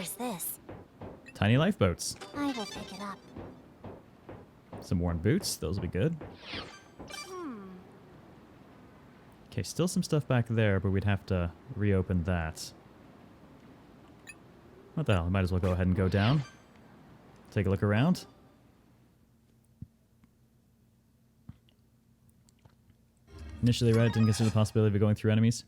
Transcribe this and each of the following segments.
is this? Tiny lifeboats. I will pick it up. Some worn boots. Those will be good. Okay, still some stuff back there, but we'd have to reopen that. What the hell? I might as well go ahead and go down. Take a look around. Initially read, didn't consider the possibility of going through enemies.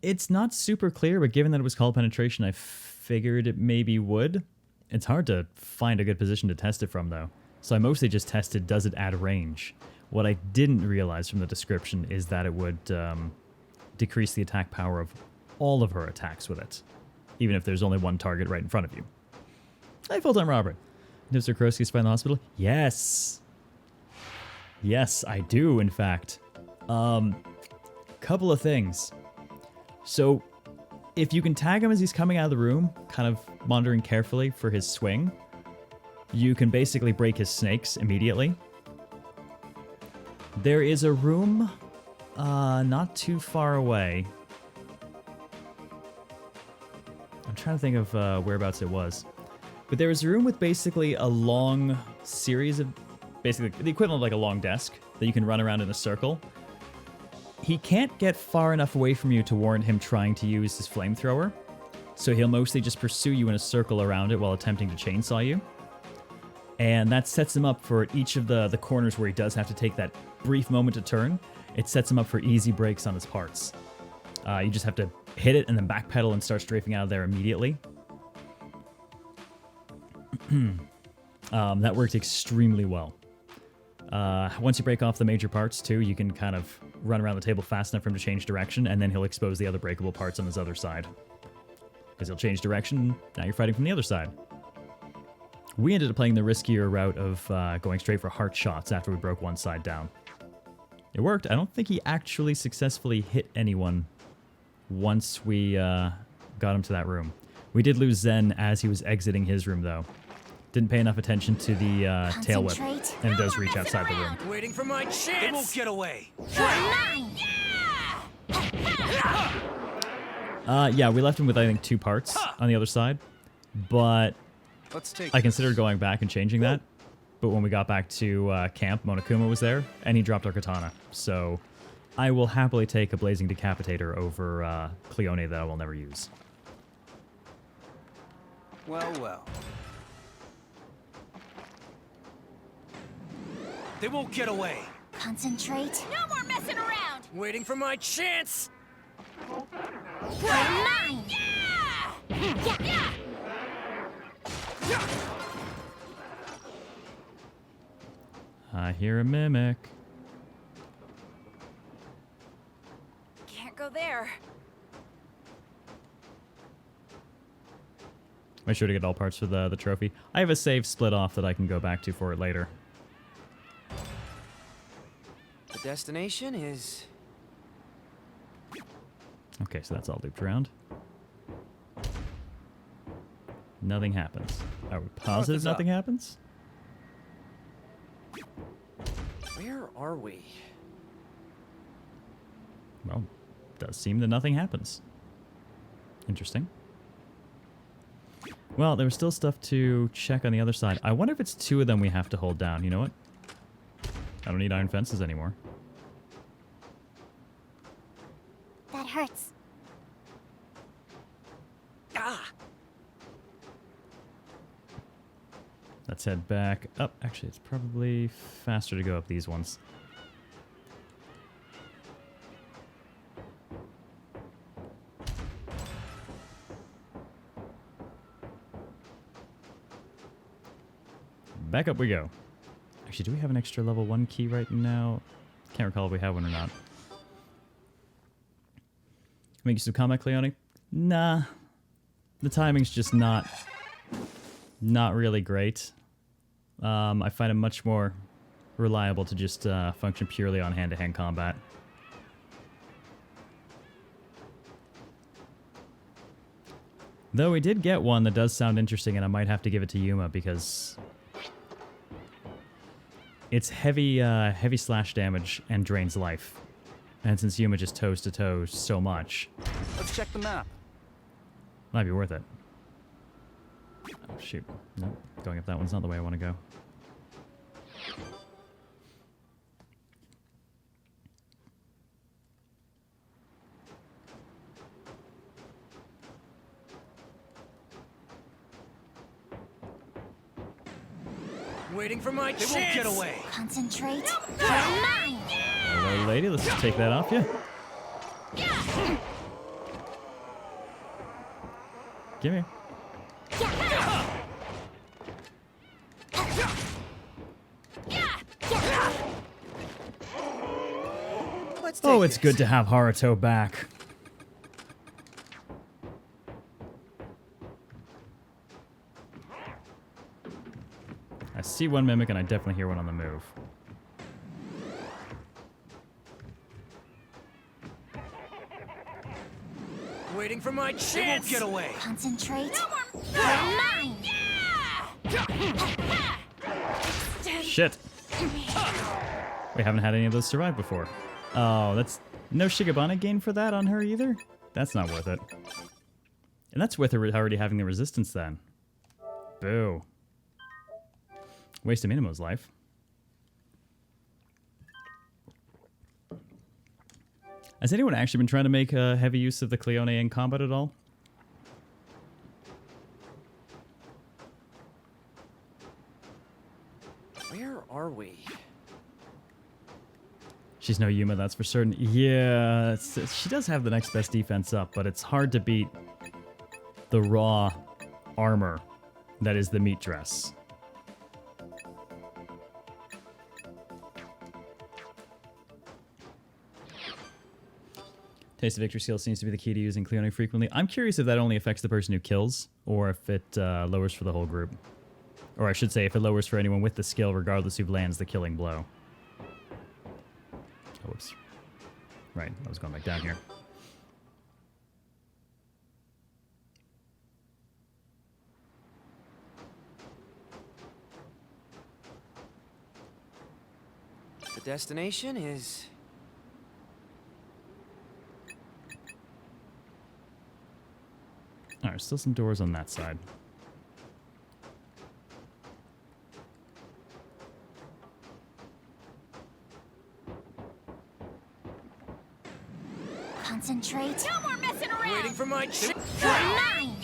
It's not super clear, but given that it was called penetration, I figured it maybe would. It's hard to find a good position to test it from, though. So I mostly just tested, does it add range? What I didn't realize from the description is that it would decrease the attack power of all of her attacks with it, even if there's only one target right in front of you. Hey, full-time Robert. Does Mr. Kurosuke spy in the hospital? Yes. Yes, I do, in fact. Couple of things. So, if you can tag him as he's coming out of the room, kind of monitoring carefully for his swing, you can basically break his snakes immediately. There is a room not too far away. I'm trying to think of whereabouts it was. But there was a room with basically a long series of... basically the equivalent of like a long desk that you can run around in a circle. He can't get far enough away from you to warrant him trying to use his flamethrower. So he'll mostly just pursue you in a circle around it while attempting to chainsaw you. And that sets him up for each of the corners where he does have to take that brief moment to turn. It sets him up for easy breaks on his parts. You just have to hit it and then backpedal and start strafing out of there immediately. That worked extremely well. Once you break off the major parts, too, you can kind of run around the table fast enough for him to change direction, and then he'll expose the other breakable parts on his other side. Because he'll change direction, now you're fighting from the other side. We ended up playing the riskier route of going straight for heart shots after we broke one side down. It worked. I don't think he actually successfully hit anyone once we got him to that room. We did lose Zen as he was exiting his room, though. Didn't pay enough attention to the tail whip, and it does reach outside the room. Waiting for my chance. It won't get away. Yeah, we left him with, I think, 2 parts on the other side, but I considered going back and changing that. But when we got back to camp, Monokuma was there, and he dropped our katana. So I will happily take a Blazing Decapitator over Cleone that I will never use. Well, well. They won't get away. Concentrate. No more messing around! Waiting for my chance. You're mine! Yeah! I hear a mimic. Can't go there. Make sure to get all parts for the trophy. I have a save split off that I can go back to for it later. The destination is... Okay, so that's all looped around. Nothing happens. Are we positive nothing happens? Where are we? Well, does seem that nothing happens. Interesting. Well, there was still stuff to check on the other side. I wonder if it's 2 of them we have to hold down. You know what? I don't need iron fences anymore. That hurts. Ah! Let's head back up. Actually, it's probably faster to go up these ones. Back up we go. Actually, do we have an extra level 1 key right now? Can't recall if we have one or not. Make use of combat, Cleone? Nah. The timing's just not really great. I find it much more reliable to just function purely on hand-to-hand combat. Though we did get one that does sound interesting, and I might have to give it to Yuma because it's heavy slash damage and drains life. And since Yuma just toes-to-toe so much, Let's check the map. might be worth it. shoot. Nope. Going up that one's not the way I want to go. Waiting for my chance. They won't get away. Concentrate. You're mine. Hello, lady. Let's just take that off you. Give me. Let's Oh, take it's this. good to have Haruto back. I see one mimic and I definitely hear one on the move. Waiting for my They chance. won't get away. Concentrate. You're mine. Shit. We haven't had any of those survive before. Oh, that's no Shigabana gain for that on her either? That's not worth it. And that's with her already having the resistance then. Boo. Waste of Minamo's life. Has anyone actually been trying to make heavy use of the Cleone in combat at all? Where are we? She's no Yuma, that's for certain. Yeah, she does have the next best defense up, but it's hard to beat the raw armor that is the meat dress. Taste of Victory skill seems to be the key to using Cleone frequently. I'm curious if that only affects the person who kills, or if it lowers for the whole group. Or I should say, if it lowers for anyone with the skill, regardless who lands the killing blow. Oh, whoops. Right, I was going back down here. The destination is... Alright, still some doors on that side. Concentrate. No more messing around. Waiting for my chance. You're mine.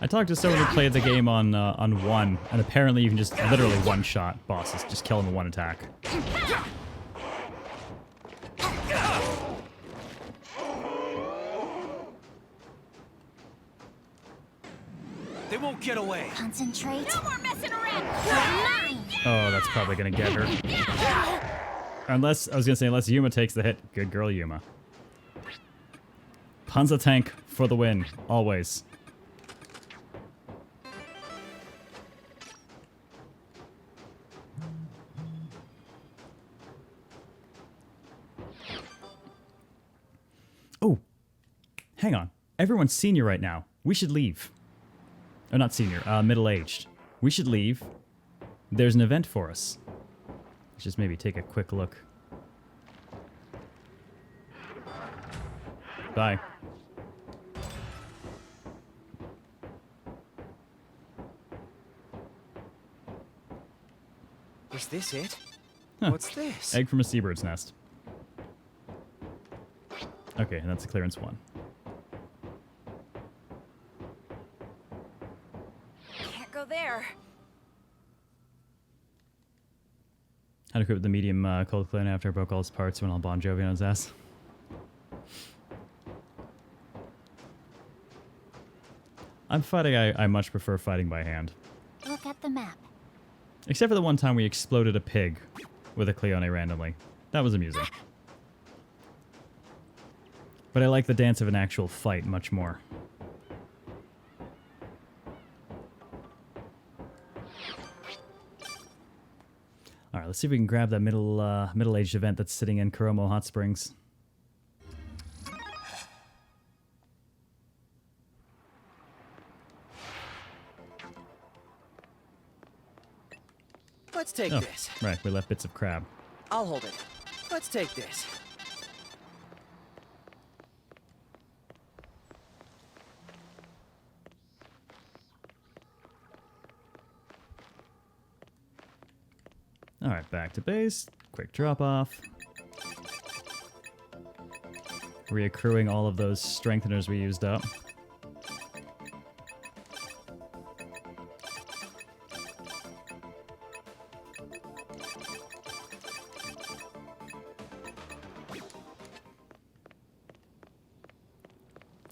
I talked to someone who played the game on 1, and apparently you can just literally one-shot bosses. Just kill them in one attack. They won't get away. Concentrate. No more messing around. You're mine. Oh, that's probably gonna get her. Unless, I was gonna say, unless Yuma takes the hit. Good girl, Yuma. Panza tank for the win, always. Oh, hang on. Everyone's senior right now. We should leave. Or not senior, middle-aged. We should leave. There's an event for us. Let's just maybe take a quick look. Bye. Is this it? Huh. What's this? Egg from a seabird's nest. Okay, and that's a clearance 1. Can't go there. How to equip the medium cold clan after I broke all his parts when all Bon Jovi on his ass. I'm fighting, I much prefer fighting by hand. Look at the map. Except for the one time we exploded a pig with a Cleone randomly. That was amusing. But I like the dance of an actual fight much more. Alright, let's see if we can grab that middle-aged event that's sitting in Coromo Hot Springs. Let's take Oh, this. right, we left bits of crab. I'll hold it. Let's take this. Alright, back to base. Quick drop off. Reaccruing all of those strengtheners we used up.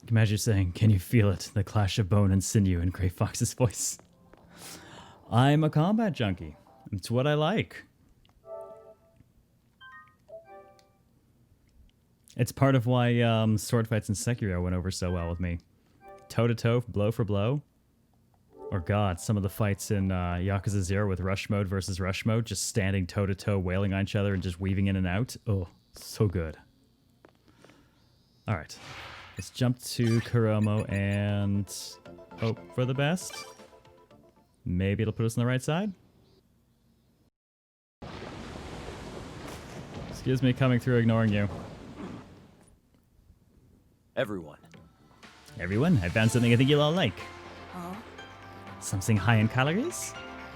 Imagine saying, "Can you feel it? The clash of bone and sinew" in Grey Fox's voice. I'm a combat junkie. It's what I like. It's part of why sword fights in Sekiro went over so well with me. Toe-to-toe, blow for blow. Or god, some of the fights in Yakuza 0 with rush mode versus rush mode, just standing toe-to-toe, wailing on each other and just weaving in and out. Oh, so good. Alright. Let's jump to Coromo and hope for the best. Maybe it'll put us on the right side. Excuse me coming through ignoring you. Everyone. Everyone, I found something I think you'll all like. Oh? Something high in calories?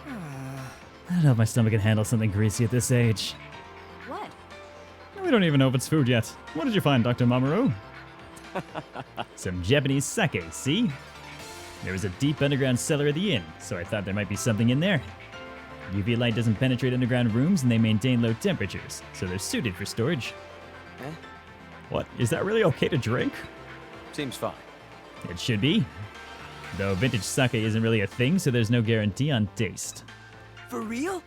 I don't know if my stomach can handle something greasy at this age. What? We don't even know if it's food yet. What did you find, Dr. Mamoru? Some Japanese sake, see? There was a deep underground cellar at the inn, so I thought there might be something in there. UV light doesn't penetrate underground rooms and they maintain low temperatures, so they're suited for storage. Eh? What? Is that really okay to drink? Seems fine. It should be. Though vintage sake isn't really a thing, so there's no guarantee on taste. For real?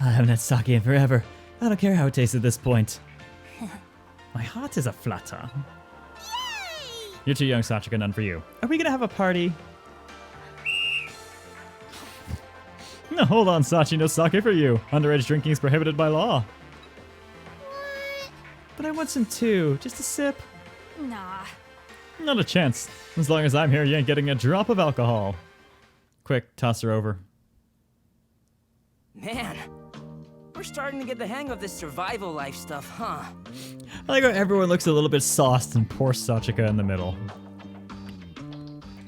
I haven't had sake in forever. I don't care how it tastes at this point. My heart is a flutter. You're too young, Sachika, none for you. Are we gonna have a party? No, hold on, Sachi, no sake for you. Underage drinking is prohibited by law. What? But I want some too, just a sip. Nah. Not a chance. As long as I'm here, you ain't getting a drop of alcohol. Quick, toss her over. Man, we're starting to get the hang of this survival life stuff, huh? I like how everyone looks a little bit sauced and poor Sachika in the middle.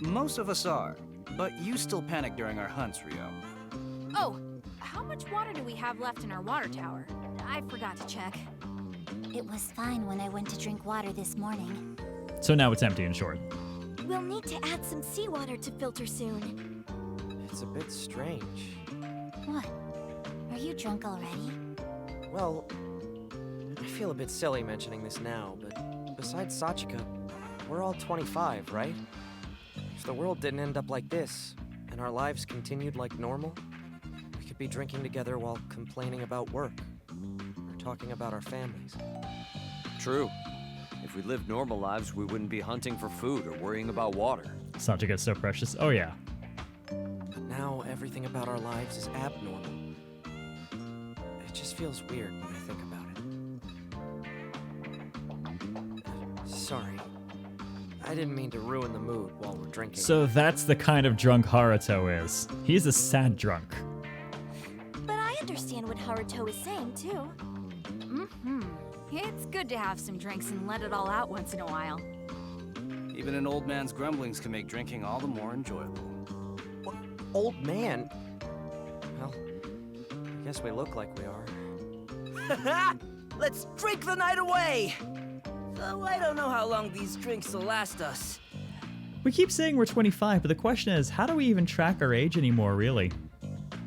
Most of us are, but you still panic during our hunts, Rio. Oh, how much water do we have left in our water tower? I forgot to check. It was fine when I went to drink water this morning. So now it's empty in short. We'll need to add some seawater to filter soon. It's a bit strange. What? Are you drunk already? Well, I feel a bit silly mentioning this now, but besides Sachika, we're all 25, right? If the world didn't end up like this, and our lives continued like normal, we could be drinking together while complaining about work, or talking about our families. True. If we lived normal lives, we wouldn't be hunting for food or worrying about water. Sachika's so precious. Oh yeah. But now everything about our lives is abnormal. It just feels weird when I think about it. Sorry. I didn't mean to ruin the mood while we're drinking. So that's the kind of drunk Haruto is. He's a sad drunk. But I understand what Haruto is saying, too. Mm-hmm. It's good to have some drinks and let it all out once in a while. Even an old man's grumblings can make drinking all the more enjoyable. What? Old man? Well, I guess we look like we are. Let's drink the night away! Though I don't know how long these drinks will last us. We keep saying we're 25, but the question is, how do we even track our age anymore, really?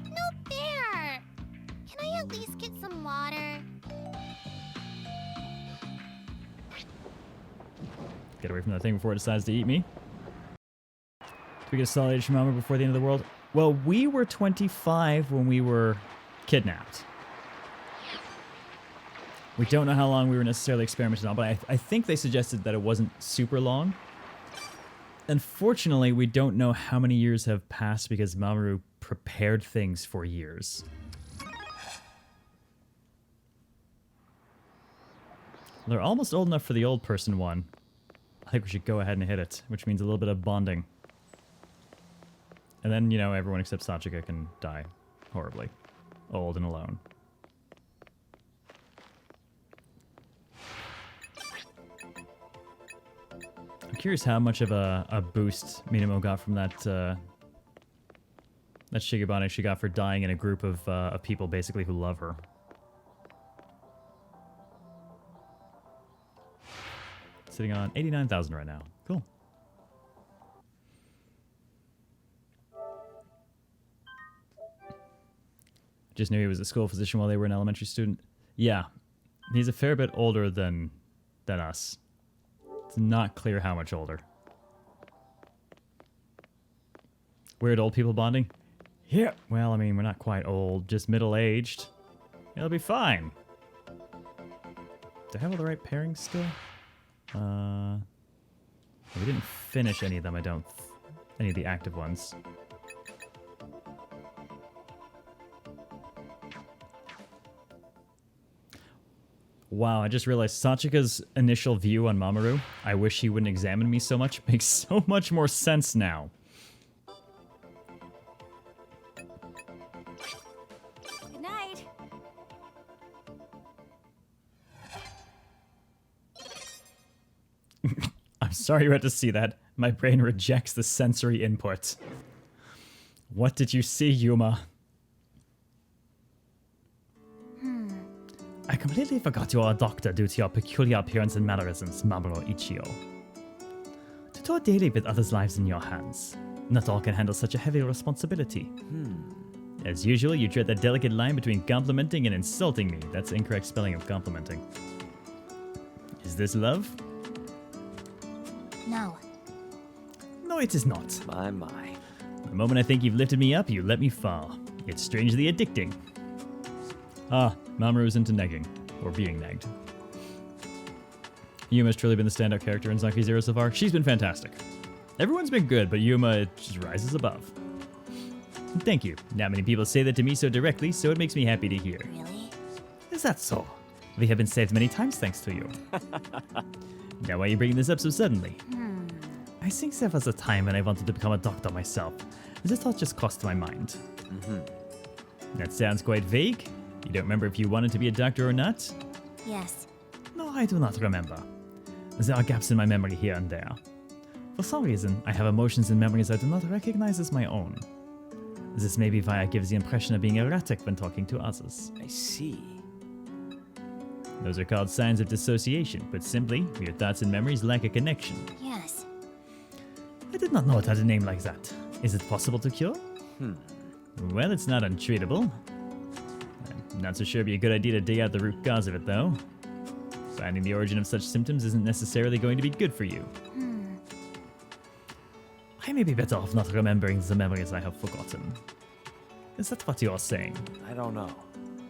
No fair! Can I at least get some water? Get away from that thing before it decides to eat me. Do we get a solid age from Mamoru before the end of the world? Well, we were 25 when we were kidnapped. We don't know how long we were necessarily experimented on, but I think they suggested that it wasn't super long. Unfortunately, we don't know how many years have passed because Mamoru prepared things for years. They're almost old enough for the old person one. I think we should go ahead and hit it, which means a little bit of bonding. And then, you know, everyone except Sachika can die horribly. Old and alone. I'm curious how much of a boost Minamo got from that Shigibane she got for dying in a group of people basically who love her. Sitting on 89,000 right now. Cool. Just knew he was a school physician while they were an elementary student. Yeah, he's a fair bit older than us. It's not clear how much older. Weird old people bonding? Yeah, well, I mean, we're not quite old, just middle-aged. It'll be fine. Do I have all the right pairings still? We didn't finish any of them, I don't. Any of the active ones. Wow, I just realized Sachika's initial view on Mamoru, I wish he wouldn't examine me so much, makes so much more sense now. Good night. I'm sorry you had to see that. My brain rejects the sensory input. What did you see, Yuma? I completely forgot you are a doctor due to your peculiar appearance and mannerisms, Mamoru Ichio. To tour daily with others' lives in your hands. Not all can handle such a heavy responsibility. As usual, you tread the delicate line between complimenting and insulting me. That's incorrect spelling of complimenting. Is this love? No. No, it is not. My, my. The moment I think you've lifted me up, you let me fall. It's strangely addicting. Ah, Mamoru's into negging. Or being negged. Yuma's truly been the standout character in Zanki Zero so far. She's been fantastic. Everyone's been good, but Yuma just rises above. Thank you. Not many people say that to me so directly, so it makes me happy to hear. Really? Is that so? We have been saved many times thanks to you. Now why are you bringing this up so suddenly? I think there was a time when I wanted to become a doctor myself. This thought just crossed my mind. That sounds quite vague. You don't remember if you wanted to be a doctor or not? Yes. No, I do not remember. There are gaps in my memory here and there. For some reason, I have emotions and memories I do not recognize as my own. This may be why I give the impression of being erratic when talking to others. I see. Those are called signs of dissociation, but simply, your thoughts and memories lack a connection. Yes. I did not know it had a name like that. Is it possible to cure? Well, it's not untreatable. I'm not so sure it'd be a good idea to dig out the root cause of it, though. Finding the origin of such symptoms isn't necessarily going to be good for you. I may be better off not remembering the memories I have forgotten. Is that what you're saying? I don't know.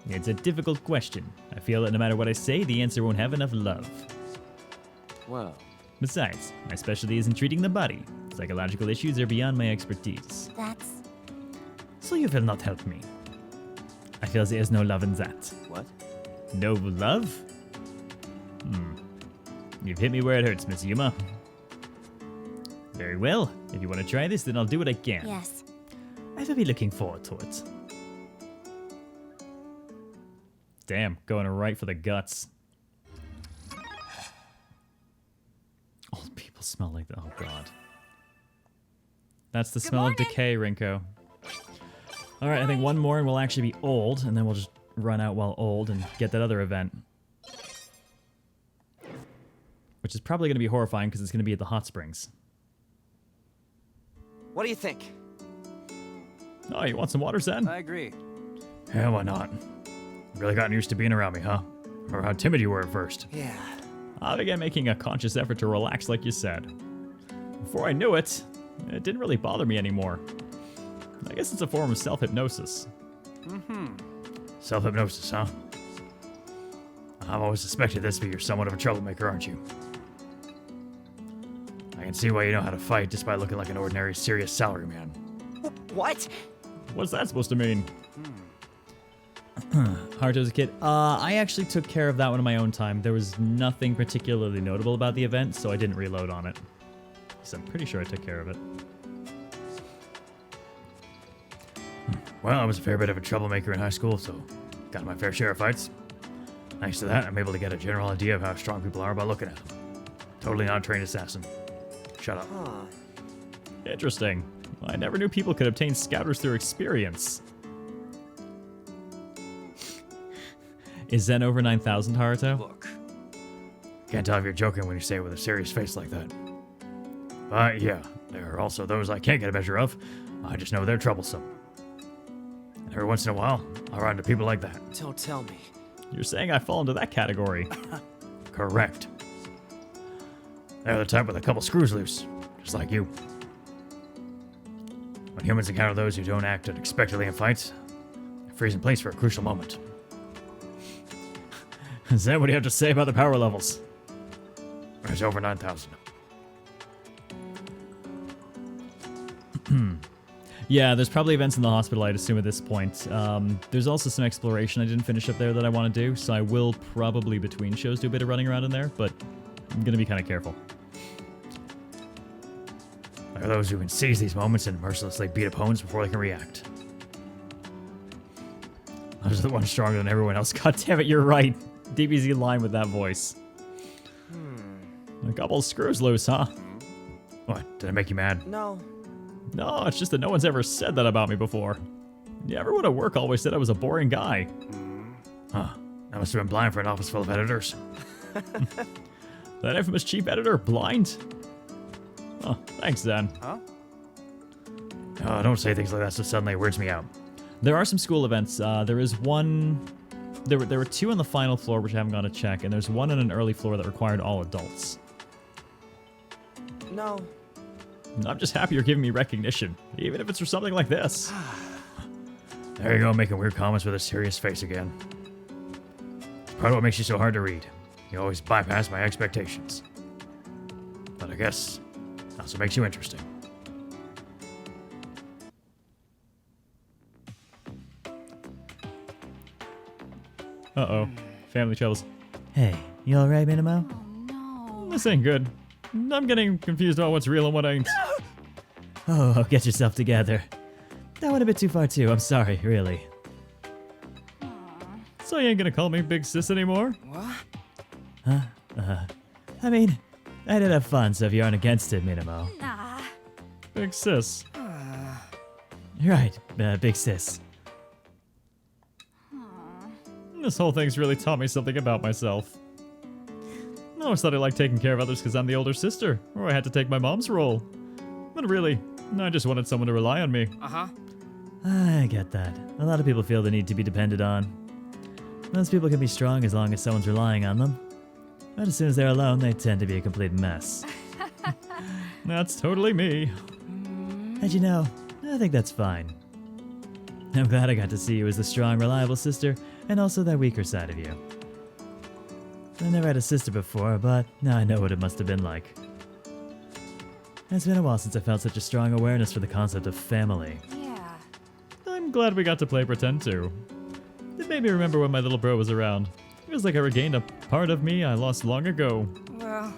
It's a difficult question. I feel that no matter what I say, the answer won't have enough love. Well, Besides, my specialty isn't treating the body. Psychological issues are beyond my expertise. That's... So you will not help me. I feel there is no love in that. what? No love? You've hit me where it hurts, Miss Yuma. Very well. If you want to try this, then I'll do what I can. Yes. I will be looking forward to it. Damn, going right for the guts. Old people smell like that. Oh, God. That's the smell of decay, Rinko. All right, I think one more and we'll actually be old, and then we'll just run out while old and get that other event. Which is probably going to be horrifying because it's going to be at the hot springs. What do you think? Oh, you want some water, Zen? I agree. Yeah, why not? Really gotten used to being around me, huh? Or how timid you were at first. Yeah. I began making a conscious effort to relax like you said. Before I knew it, it didn't really bother me anymore. I guess it's a form of self-hypnosis. Self-hypnosis, huh? I've always suspected this, but you're somewhat of a troublemaker, aren't you? I can see why you know how to fight just by looking like an ordinary, serious salaryman. What? What's that supposed to mean? Haruto's a kid. I actually took care of that one in my own time. There was nothing particularly notable about the event, so I didn't reload on it. So I'm pretty sure I took care of it. Well, I was a fair bit of a troublemaker in high school, so got my fair share of fights. Thanks to that, I'm able to get a general idea of how strong people are by looking at them. Totally not a trained assassin. Shut up. Huh. Interesting. I never knew people could obtain scouters through experience. Is Zen over 9,000, Haruto? Look, Can't tell if you're joking when you say it with a serious face like that. But yeah, there are also those I can't get a measure of. I just know they're troublesome. And every once in a while, I'll run into people like that. Don't tell me. You're saying I fall into that category? Correct. They're the type with a couple screws loose, just like you. When humans encounter those who don't act unexpectedly in fights, they freeze in place for a crucial moment. Is that what you have to say about the power levels? There's over 9,000. Yeah, there's probably events in the hospital, I'd assume, at this point. There's also some exploration I didn't finish up there that I want to do, so I will probably, between shows, do a bit of running around in there, but I'm going to be kind of careful. There are those who can seize these moments and mercilessly beat opponents before they can react. I was the one stronger than everyone else. God damn it, you're right. DBZ line with that voice. A couple of screws loose, huh? What, did I make you mad? No. No, it's just that no one's ever said that about me before. Yeah, everyone at work always said I was a boring guy. Huh, I must have been blind for an office full of editors. That infamous chief editor, blind? Oh, thanks, Dan. Huh? Oh, don't say things like that so suddenly it weirds me out. There are some school events. There is one... There were two on the final floor, which I haven't gone to check, and there's one on an early floor that required all adults. No. I'm just happy you're giving me recognition, even if it's for something like this. There you go, making weird comments with a serious face again. It's part of what makes you so hard to read. You always bypass my expectations. But I guess that's what makes you interesting. Uh-oh. Family troubles. Hey, you alright, Minamo? Oh no. This ain't good. I'm getting confused about what's real and what ain't. Oh, get yourself together. That went a bit too far too, I'm sorry, really. So you ain't gonna call me Big Sis anymore? What? Huh? I mean, I did have fun, so if you aren't against it, Minamo. Nah. Big Sis. Right, Big Sis. This whole thing's really taught me something about myself. I always thought I liked taking care of others because I'm the older sister, or I had to take my mom's role. But really, I just wanted someone to rely on me. Uh-huh. I get that. A lot of people feel the need to be depended on. Most people can be strong as long as someone's relying on them. But as soon as they're alone, they tend to be a complete mess. That's totally me. And you know, I think that's fine. I'm glad I got to see you as the strong, reliable sister, and also that weaker side of you. I never had a sister before, but now I know what it must have been like. It's been a while since I felt such a strong awareness for the concept of family. Yeah. I'm glad we got to play pretend too. It made me remember when my little bro was around. It was like I regained a part of me I lost long ago. Well,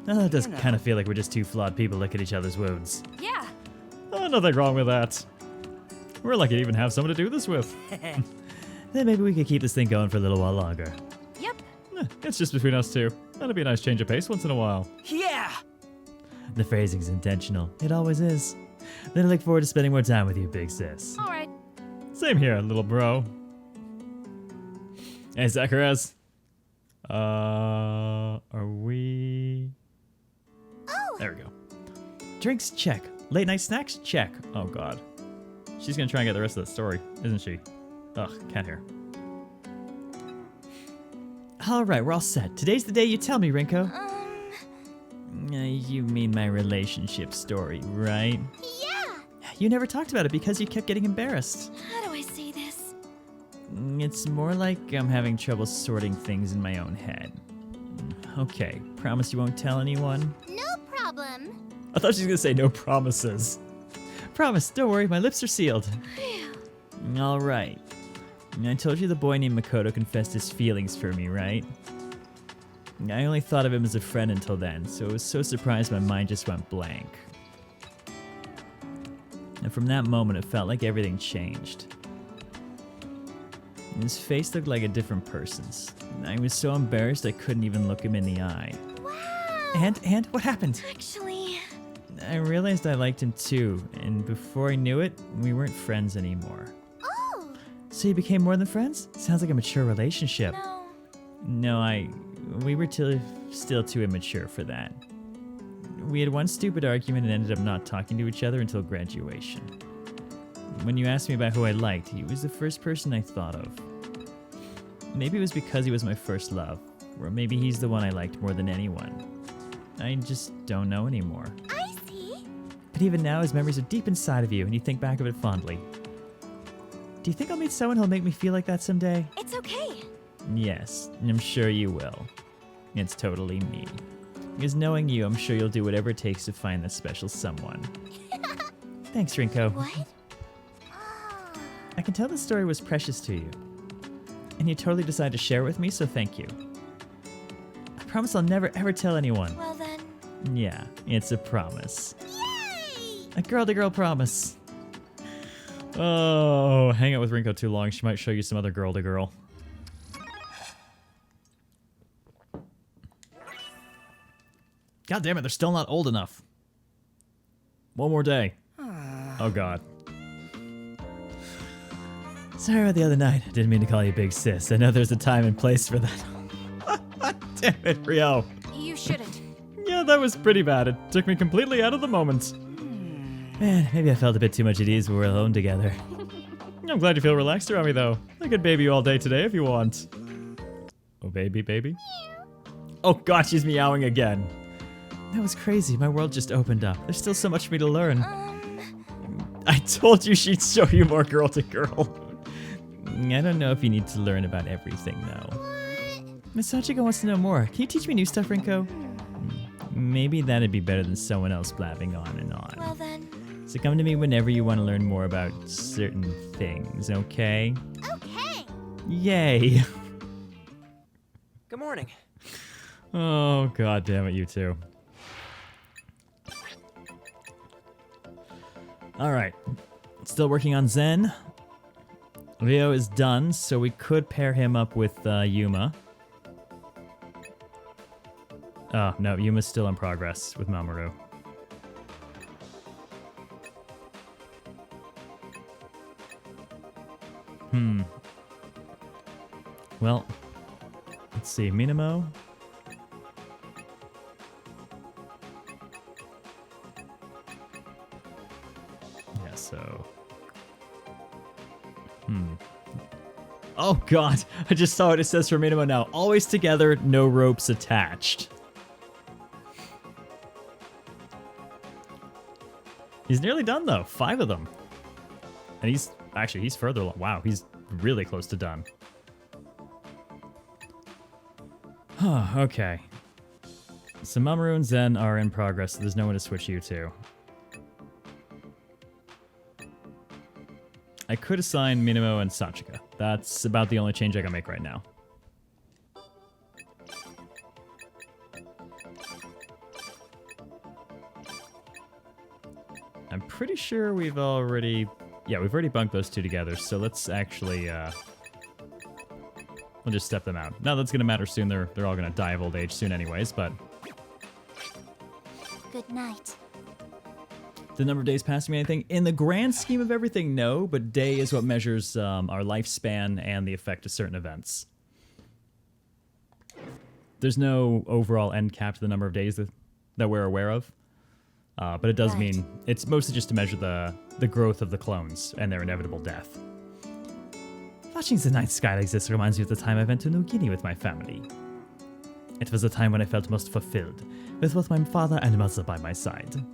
Oh, it does kind of feel like we're just two flawed people licking each other's wounds. Yeah. Oh, nothing wrong with that. We're lucky to even have someone to do this with. Then maybe we could keep this thing going for a little while longer. Yep. It's just between us two. That'd be a nice change of pace once in a while. yeah! The phrasing's intentional. It always is. Then I look forward to spending more time with you, Big Sis. All right. Same here, little bro. Hey, Zacharias. Are we... Oh, There we go. Drinks, check. Late night snacks, check. Oh, God. She's gonna try and get the rest of the story, isn't she? Ugh, can't hear. Alright, we're all set. Today's the day you tell me, Rinko. You mean my relationship story, right? yeah. You never talked about it because you kept getting embarrassed. How do I say this? It's more like I'm having trouble sorting things in my own head. Okay, promise you won't tell anyone? No problem. I thought she was gonna say no promises. Promise, don't worry, my lips are sealed. Alright. I told you the boy named Makoto confessed his feelings for me, right? I only thought of him as a friend until then, so I was so surprised my mind just went blank. And from that moment, it felt like everything changed. His face looked like a different person's. I was so embarrassed I couldn't even look him in the eye. Wow. And what happened? Actually, I realized I liked him too, and before I knew it, we weren't friends anymore. oh, So you became more than friends? Sounds like a mature relationship. no. No, we were till still too immature for that. We had one stupid argument and ended up not talking to each other until graduation. When you asked me about who I liked, he was the first person I thought of. Maybe it was because he was my first love, or maybe he's the one I liked more than anyone. I just don't know anymore. I see. But even now, his memories are deep inside of you, and you think back of it fondly. Do you think I'll meet someone who'll make me feel like that someday? It's okay. Yes, I'm sure you will. It's totally me. Because knowing you, I'm sure you'll do whatever it takes to find that special someone. Thanks, Rinko. What? Ah. I can tell this story was precious to you. And you totally decided to share it with me, so thank you. I promise I'll never ever tell anyone. Well then. Yeah, it's a promise. Yay! A girl-to-girl promise. Oh, hang out with Rinko too long, she might show you some other girl-to-girl. God damn it, they're still not old enough. One more day. Oh god. Sorry about the other night. I didn't mean to call you big sis. I know there's a time and place for that. Damn it, Rio. You shouldn't. Yeah, that was pretty bad. It took me completely out of the moment. Man, maybe I felt a bit too much at ease when we were alone together. I'm glad you feel relaxed around me, though. I could baby you all day today if you want. Oh, baby, baby? Oh god, she's meowing again. That was crazy. My world just opened up. There's still so much for me to learn. I told you she'd show you more girl to girl. I don't know if you need to learn about everything, though. Miss Sachika wants to know more. Can you teach me new stuff, Rinko? Maybe that'd be better than someone else blabbing on and on. Well then. So come to me whenever you want to learn more about certain things, okay? Okay. Yay! Good morning. Oh, god damn it, you two. Alright. Still working on Zen. Leo is done, so we could pair him up with Yuma. Oh, no, Yuma's still in progress with Mamoru. Well, let's see, Minamo. Yeah, so... Oh god, I just saw what it says for Minamo now. Always together, no ropes attached. He's nearly done though, 5 of them. And he's further along. Wow, he's really close to done. Okay. So Mamoru and Zen are in progress, so there's no one to switch you to. I could assign Minamo and Sachika. That's about the only change I can make right now. I'm pretty sure we've already... Yeah, we've already bunked those two together, so let's actually, we'll just step them out. Not that's gonna matter soon, they're all gonna die of old age soon anyways, but... Good night. The number of days passing me anything? In the grand scheme of everything, no, but day is what measures our lifespan and the effect of certain events. There's no overall end cap to the number of days that we're aware of. But it does mean it's mostly just to measure the growth of the clones and their inevitable death. Watching the night sky like this reminds me of the time I went to New Guinea with my family. It was a time when I felt most fulfilled, with both my father and mother by my side.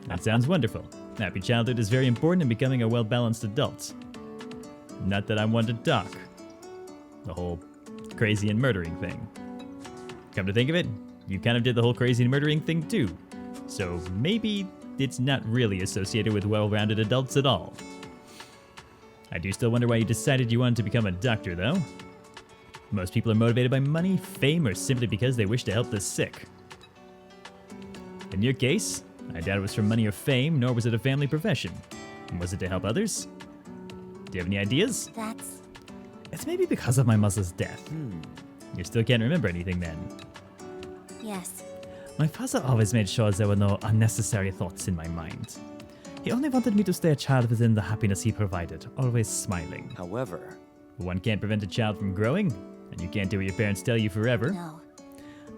That sounds wonderful. Happy childhood is very important in becoming a well-balanced adult. Not that I'm one to talk. The whole crazy and murdering thing. Come to think of it, you kind of did the whole crazy and murdering thing too. So maybe it's not really associated with well-rounded adults at all. I do still wonder why you decided you wanted to become a doctor, though. Most people are motivated by money, fame, or simply because they wish to help the sick. In your case, I doubt it was for money or fame, nor was it a family profession. Was it to help others? Do you have any ideas? That's... It's maybe because of my mother's death. You still can't remember anything then. Yes. My father always made sure there were no unnecessary thoughts in my mind. He only wanted me to stay a child within the happiness he provided, always smiling. However, One can't prevent a child from growing, and you can't do what your parents tell you forever. No.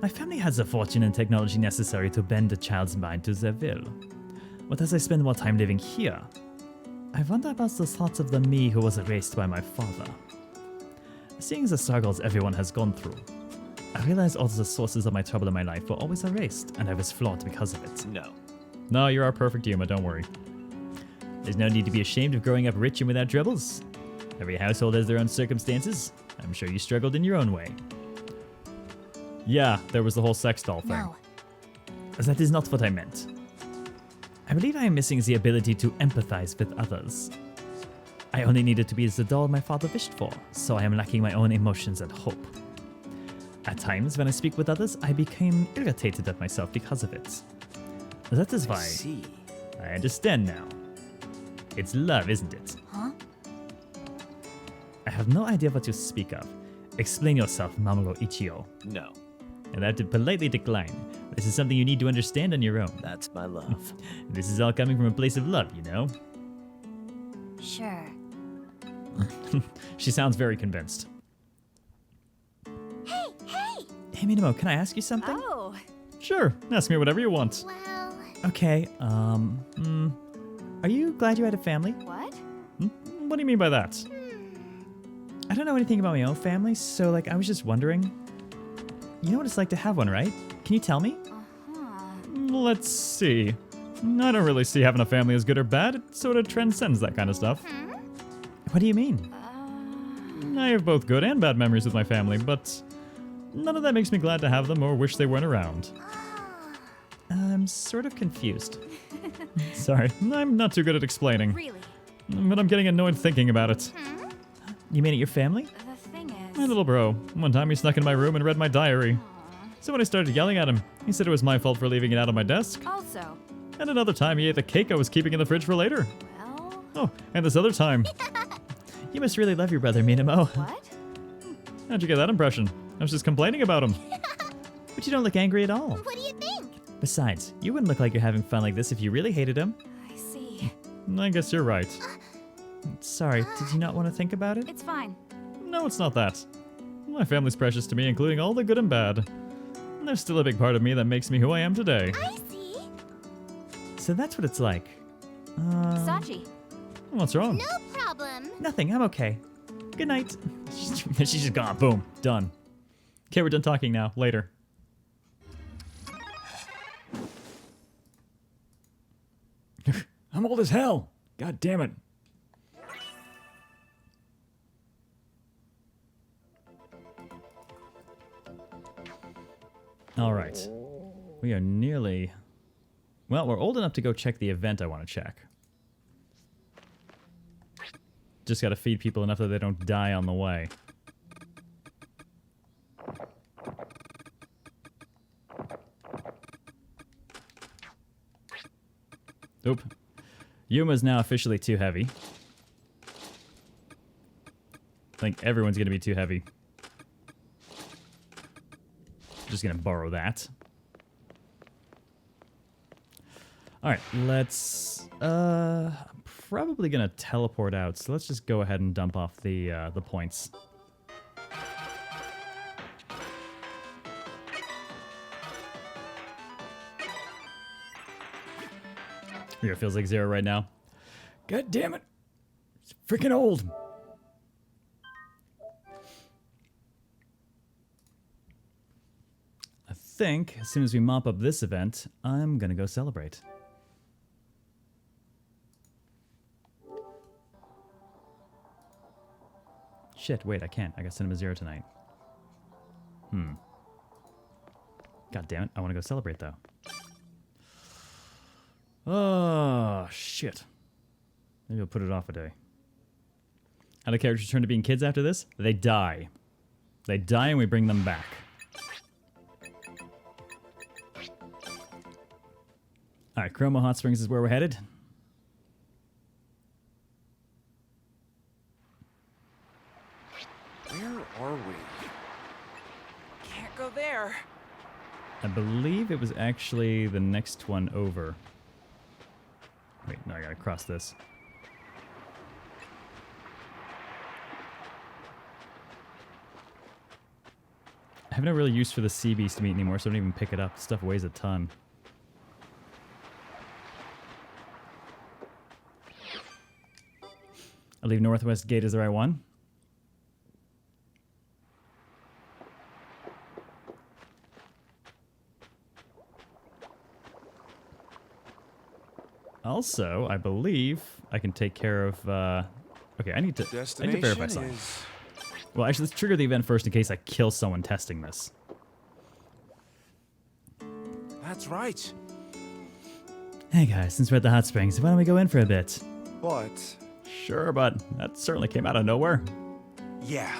My family has the fortune and technology necessary to bend a child's mind to their will. But as I spend more time living here, I wonder about the thoughts of the me who was erased by my father. Seeing the struggles everyone has gone through, I realize all the sources of my trouble in my life were always erased, and I was flawed because of it. No. No, you're our perfect Yuma, don't worry. There's no need to be ashamed of growing up rich and without troubles. Every household has their own circumstances. I'm sure you struggled in your own way. Yeah, there was the whole sex doll thing. No. That is not what I meant. I believe I am missing the ability to empathize with others. I only needed to be the doll my father wished for, so I am lacking my own emotions and hope. At times, when I speak with others, I became irritated at myself because of it. That is I why see. I understand now. It's love, isn't it? Huh? I have no idea what you speak of. Explain yourself, Mamoru Ichio. No. And I have to politely decline. This is something you need to understand on your own. That's my love. This is all coming from a place of love, you know? Sure. She sounds very convinced. Hey, Minamo, can I ask you something? Oh, Sure, ask me whatever you want. Well, Okay, are you glad you had a family? what? What do you mean by that? I don't know anything about my own family, so like I was just wondering. You know what it's like to have one, right? Can you tell me? Uh-huh. Let's see. I don't really see having a family as good or bad. It sort of transcends that kind of stuff. What do you mean? I have both good and bad memories with my family, but none of that makes me glad to have them or wish they weren't around. I'm sort of confused. Sorry, I'm not too good at explaining, Really? but I'm getting annoyed thinking about it. You mean at your family? The thing is... My little bro. One time he snuck in my room and read my diary. So when I started yelling at him, he said it was my fault for leaving it out on my desk. Also, And another time he ate the cake I was keeping in the fridge for later. well... Oh, and this other time. You must really love your brother, Minamo. What? How'd you get that impression? I was just complaining about him. But you don't look angry at all. what do you think? Besides, you wouldn't look like you're having fun like this if you really hated him. I see. I guess you're right. Sorry, did you not want to think about it? It's fine. No, it's not that. My family's precious to me, including all the good and bad. And there's still a big part of me that makes me who I am today. I see. So that's what it's like. Sachi. What's wrong? No problem. Nothing, I'm okay. Good night. She's just gone. Boom. Done. Okay, we're done talking now. Later. I'm old as hell. God damn it. All right. We are nearly... Well, we're old enough to go check the event I want to check. Just gotta feed people enough that they don't die on the way. Oop. Yuma's now officially too heavy. I think everyone's gonna be too heavy. Just gonna borrow that. Alright, let's... I'm probably gonna teleport out, so let's just go ahead and dump off the points. Yeah, it feels like 0 right now. God damn it! It's freaking old! I think as soon as we mop up this event, I'm gonna go celebrate. Shit, wait, I can't. I got Cinema Zero tonight. God damn it, I want to go celebrate, though. Oh, shit. Maybe I'll put it off a day. How do characters turn to being kids after this? They die. They die and we bring them back. Alright, Coromo Hot Springs is where we're headed. Where are we? Can't go there. I believe it was actually the next one over. Wait, no, I gotta cross this. I have no real use for the sea beast meat anymore, so I don't even pick it up. Stuff weighs a ton. I believe Northwest Gate is the right one. Also, I believe I can take care of, okay, I need to verify something. Well, actually, let's trigger the event first in case I kill someone testing this. That's right. Hey guys, since we're at the hot springs, why don't we go in for a bit? But Sure, but that certainly came out of nowhere. yeah.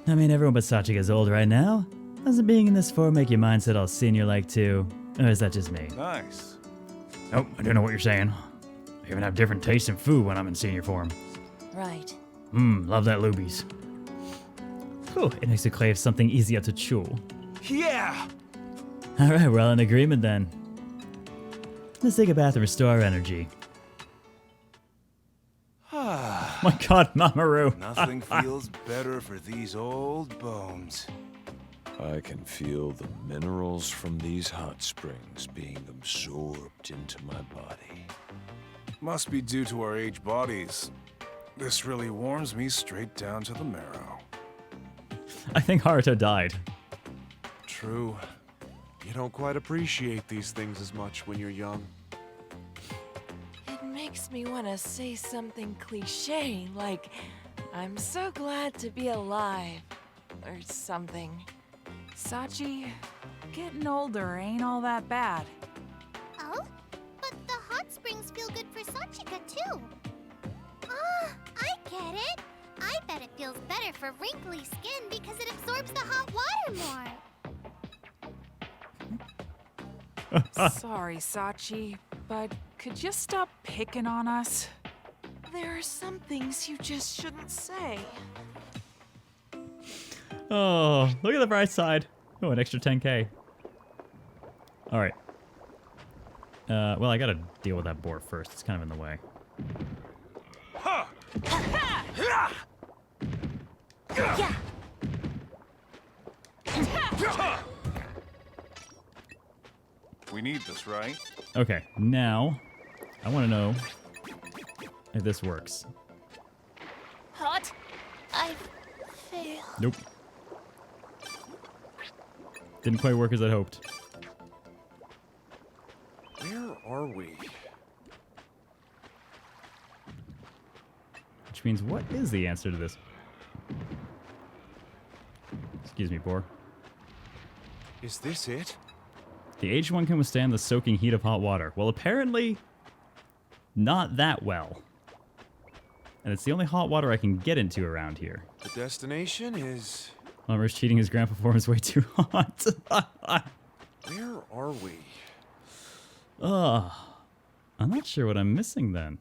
I mean, everyone but Sachika's old right now. Doesn't being in this form make your mindset all senior-like too? Or is that just me? Nice. Oh, I don't know what you're saying. I even have different tastes in food when I'm in senior form. Right. Love that Lubies. Whew, it makes you crave something easier to chew. Yeah. Alright, we're all in agreement then. Let's take a bath and restore our energy. My god, Mamoru! Nothing feels better for these old bones. I can feel the minerals from these hot springs being absorbed into my body. Must be due to our aged bodies. This really warms me straight down to the marrow. I think Haruto died. True. You don't quite appreciate these things as much when you're young. It makes me want to say something cliche, like, I'm so glad to be alive, or something. Sachi, getting older ain't all that bad. Oh? But the hot springs feel good for Sachika, too. Ah, I get it. I bet it feels better for wrinkly skin because it absorbs the hot water more. Sorry, Sachi, but could you stop picking on us? There are some things you just shouldn't say. Oh, look at the bright side. Oh, an extra 10k. Alright. Well, I gotta deal with that boar first. It's kind of in the way. We need this, right? Okay, now I want to know if this works. Hot? I fail. Nope. Didn't quite work as I'd hoped. Where are we? Which means, what is the answer to this? Excuse me, boar. Is this it? The aged one can withstand the soaking heat of hot water. Well, apparently, not that well. And it's the only hot water I can get into around here. The destination is... Mamoru's cheating his grand performance way too hot. Where are we? Ugh. I'm not sure what I'm missing then.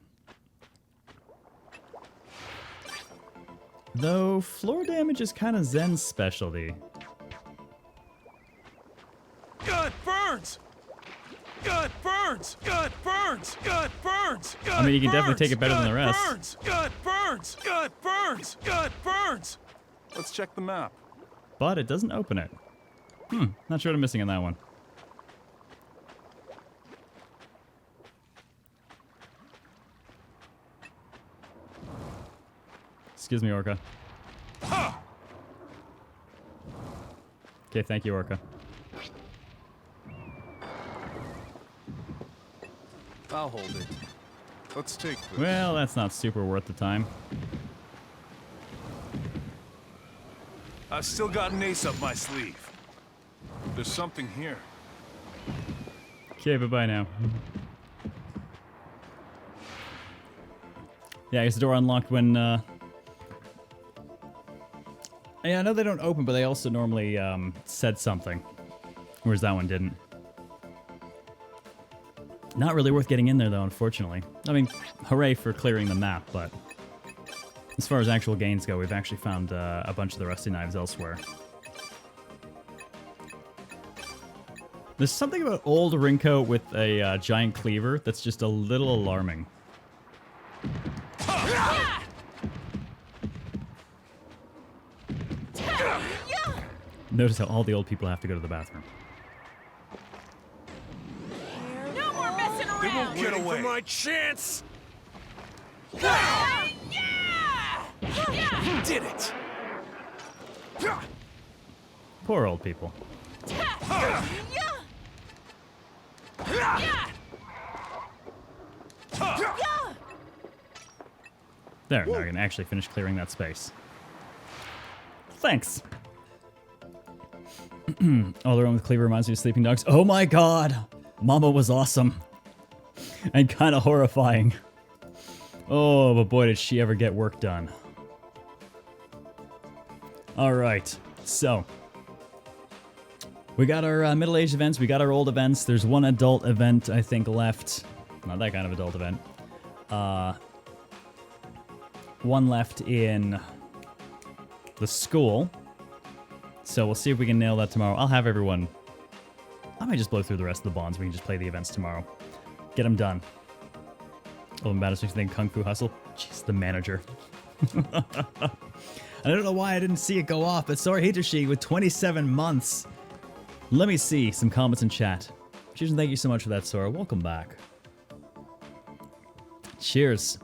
Though, floor damage is kind of Zen's specialty. God burns! God burns! God burns! God burns! God I mean, you can definitely take it better than the rest. Burns! God burns! God burns! God burns! Let's check the map. But it doesn't open it. Not sure what I'm missing on that one. Excuse me, Orca. Okay, thank you, Orca. I'll hold it. Let's take this. Well, that's not super worth the time. I've still got an ace up my sleeve. There's something here. Okay, bye-bye now. Yeah, I guess the door unlocked when, yeah, I know they don't open, but they also normally, said something. Whereas that one didn't. Not really worth getting in there, though, unfortunately. I mean, hooray for clearing the map, but... as far as actual gains go, we've actually found a bunch of the rusty knives elsewhere. There's something about old Rinko with a giant cleaver that's just a little alarming. Notice how all the old people have to go to the bathroom. No more messing They around! won't get away. my chance! Yeah! You did it! Poor old people. There, now I can actually finish clearing that space. Thanks. All around with Cleaver reminds me of Sleeping Dogs. Oh my god! Mama was awesome. And kind of horrifying. Oh, but boy, did she ever get work done. Alright, so. We got our middle-aged events, we got our old events. There's one adult event, I think, left. Not that kind of adult event. One left in the school. So we'll see if we can nail that tomorrow. I'll have everyone... I might just blow through the rest of the bonds. We can just play the events tomorrow. Get them done. Oh, and baddest thing, Kung Fu Hustle. Jeez, the manager. I don't know why I didn't see it go off, but Sora Hitoshi with 27 months. Let me see some comments in chat. Cheers and thank you so much for that, Sora. Welcome back. Cheers.